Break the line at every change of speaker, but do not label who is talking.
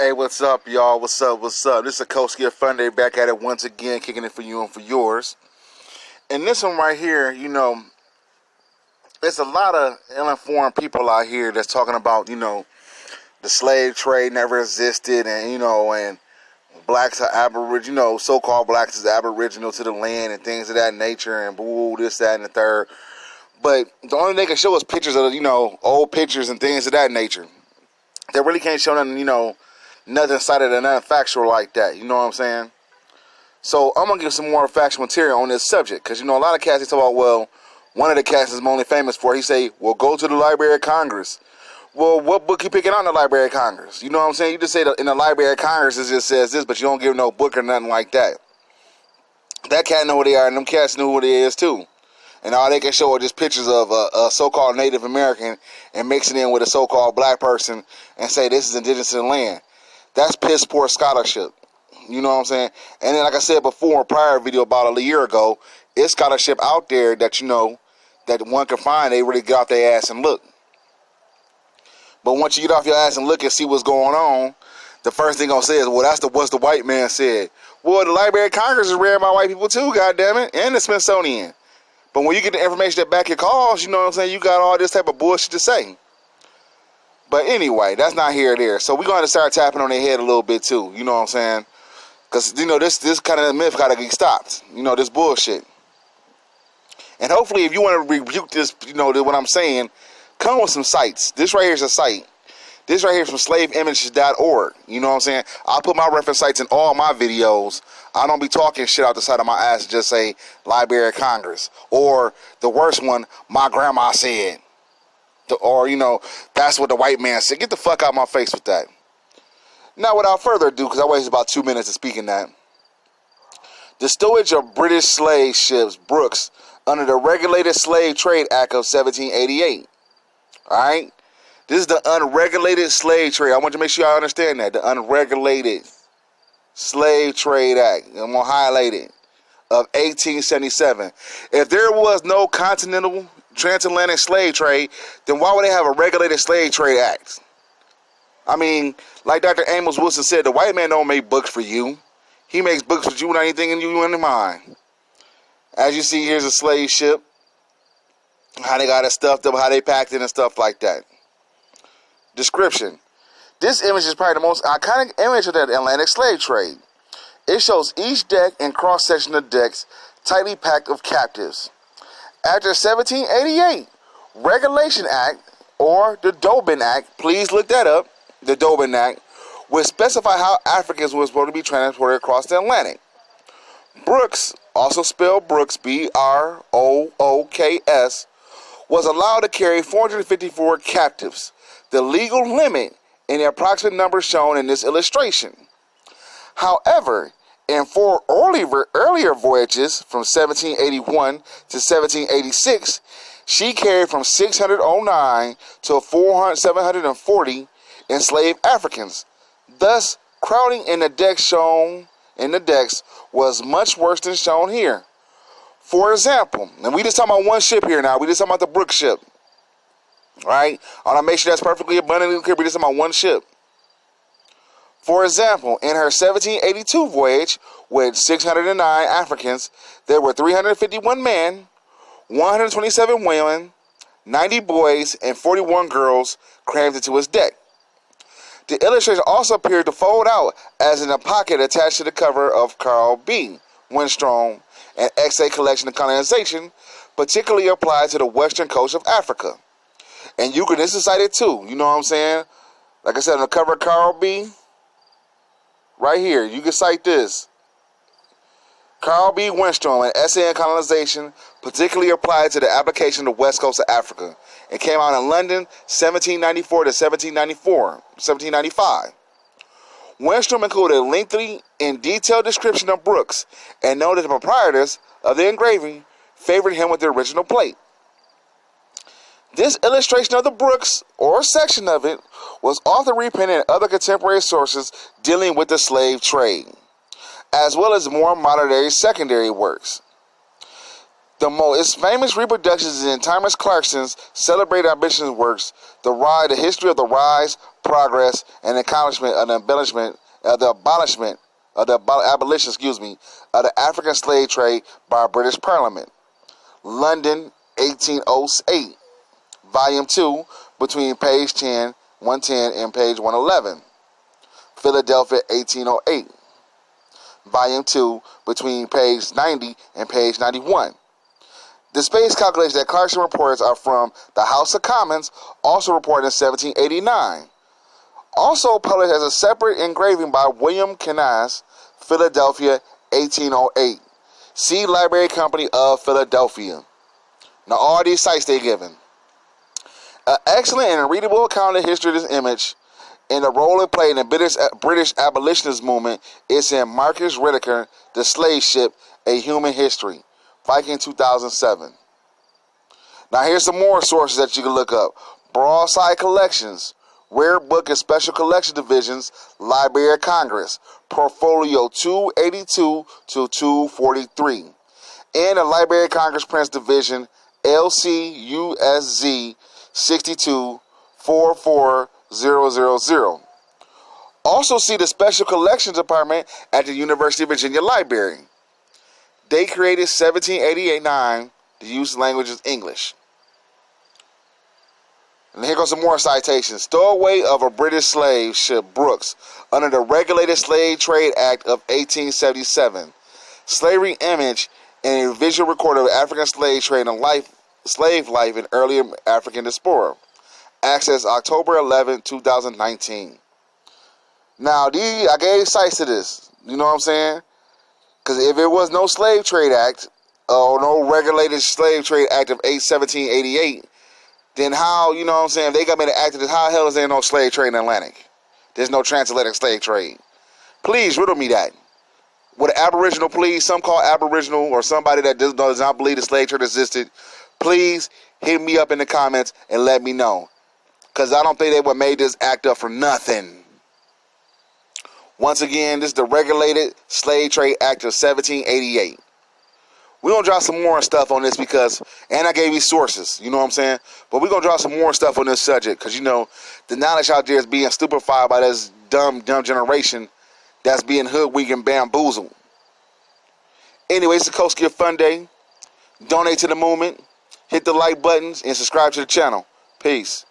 Hey, what's up, y'all? What's up? What's up? This is Iskosi of Fun Day back at it once again, kicking it for you and for yours. And this one right here, there's a lot of ill-informed people out here that's talking about, the slave trade never existed, and blacks are aboriginal, so-called blacks is aboriginal to the land and things of that nature, and boo, this, that, and the third. But the only thing they can show us pictures of, old pictures and things of that nature. They really can't show nothing, nothing cited and nothing factual like that. You know what I'm saying? So I'm going to give some more factual material on this subject. Because, a lot of cats, they talk about, well, one of the cats is only famous for, he say, well, go to the Library of Congress. Well, what book you picking out in the Library of Congress? You know what I'm saying? You just say that in the Library of Congress it just says this, but you don't give no book or nothing like that. That cat know who they are, and them cats know who they is too. And all they can show are just pictures of a so-called Native American and mixing in with a so-called black person and say this is indigenous to the land. That's piss poor scholarship. You know what I'm saying? And then, like I said before, in a prior video about a year ago, it's scholarship out there that that one can find. They really get off their ass and look. But once you get off your ass and look and see what's going on, the first thing gonna say is, well, that's what's the white man said. Well, the Library of Congress is read by white people too, goddammit, and the Smithsonian. But when you get the information that back your calls, you know what I'm saying, you got all this type of bullshit to say. But anyway, that's not here or there. So we're going to start tapping on their head a little bit too, you know what I'm saying? Because, this kind of myth got to get stopped, this bullshit. And hopefully if you want to rebuke this, what I'm saying, come with some sites. This right here is a site. This right here is from slaveimages.org. You know what I'm saying? I'll put my reference sites in all my videos. I don't be talking shit out the side of my ass and just say Library of Congress. Or the worst one, my grandma said. Or, that's what the white man said. Get the fuck out of my face with that. Now, without further ado, because I wasted about 2 minutes of speaking that. The stowage of British slave ships, Brookes, under the Regulated Slave Trade Act of 1788. Alright? This is the Unregulated Slave Trade. I want you to make sure y'all understand that. The Unregulated Slave Trade Act. I'm going to highlight it. Of 1877. If there was no continental transatlantic slave trade, then why would they have a Regulated Slave Trade Act? I mean, like Dr. Amos Wilson said, the white man don't make books for you. He makes books for you without anything in you in mind. As you see, here's a slave ship. How they got it stuffed up, how they packed it and stuff like that. Description. This image is probably the most iconic image of the Atlantic slave trade. It shows each deck and cross-section of decks tightly packed of captives. After 1788, Regulation Act, or the Dobin Act, please look that up, the Dobin Act, would specify how Africans were supposed to be transported across the Atlantic. Brookes, also spelled Brookes, Brooks, was allowed to carry 454 captives, the legal limit in the approximate number shown in this illustration. However, in 4 earlier voyages from 1781 to 1786, she carried from 609 to 740 enslaved Africans. Thus, crowding in the decks was much worse than shown here. For example, and we just talking about one ship here now. We just talking about the Brookes ship. Right? I want to make sure that's perfectly abundantly clear. We just talking about one ship. For example, in her 1782 voyage with 609 Africans, there were 351 men, 127 women, 90 boys, and 41 girls crammed into his deck. The illustration also appeared to fold out as in a pocket attached to the cover of Carl B. Winstrom, an XA collection of colonization, particularly applied to the western coast of Africa. And this is cited too, you know what I'm saying? Like I said, on the cover of Carl B., right here, you can cite this. Carl B. Winstrom, an essay on colonization, particularly applied to the application of the west coast of Africa. It came out in London, 1794 to 1795. Winstrom included a lengthy and detailed description of Brookes, and noted the proprietors of the engraving favored him with the original plate. This illustration of the Brookes, or a section of it, was often reprinted in other contemporary sources dealing with the slave trade, as well as more modern-day secondary works. Its famous reproductions is in Thomas Clarkson's celebrated ambitions works, the history of the rise, progress, and accomplishment of the abolition, of the African slave trade by a British Parliament. London, 1808. Volume 2, between page 110 and page 111. Philadelphia, 1808. Volume 2, between page 90 and page 91. The space calculations that Clarkson reports are from the House of Commons, also reported in 1789. Also published as a separate engraving by William Keynes, Philadelphia, 1808. See Library Company of Philadelphia. Now all these sites they're given. An excellent and readable account of the history of this image and the role it played in the British abolitionist movement is in Marcus Whittaker, The Slave Ship, A Human History, Viking 2007. Now here's some more sources that you can look up. Broadside Collections, Rare Book and Special Collection Divisions, Library of Congress, Portfolio 282 to 243. And the Library of Congress Prints Division, LCUSZ 6244000. Also see the Special Collections Department at the University of Virginia Library. They created 1789. The use language is English. And here goes some more citations. Stowaway of a British slave ship Brookes under the Regulated Slave Trade Act of 1877. Slavery image and a visual record of African slave trade and slave life in earlier African diaspora. Access October 11, 2019. Now, I gave sites to this. You know what I'm saying? Because if it was no Slave Trade Act, or no Regulated Slave Trade Act of 1788, then how, you know what I'm saying, if they got me to act of this, how the hell is there no slave trade in the Atlantic? There's no transatlantic slave trade. Please riddle me that. Would an Aboriginal please, some call Aboriginal or somebody that does not believe the slave trade existed, please hit me up in the comments and let me know. Because I don't think they would have made this act up for nothing. Once again, this is the Regulated Slave Trade Act of 1788. We're going to drop some more stuff on this because, and I gave you sources, you know what I'm saying? But we're going to drop some more stuff on this subject because, you know, the knowledge out there is being stupefied by this dumb generation that's being hoodwinked and bamboozled. Anyway, it's the Coast Gift Fun Day. Donate to the movement, hit the like buttons, and subscribe to the channel. Peace.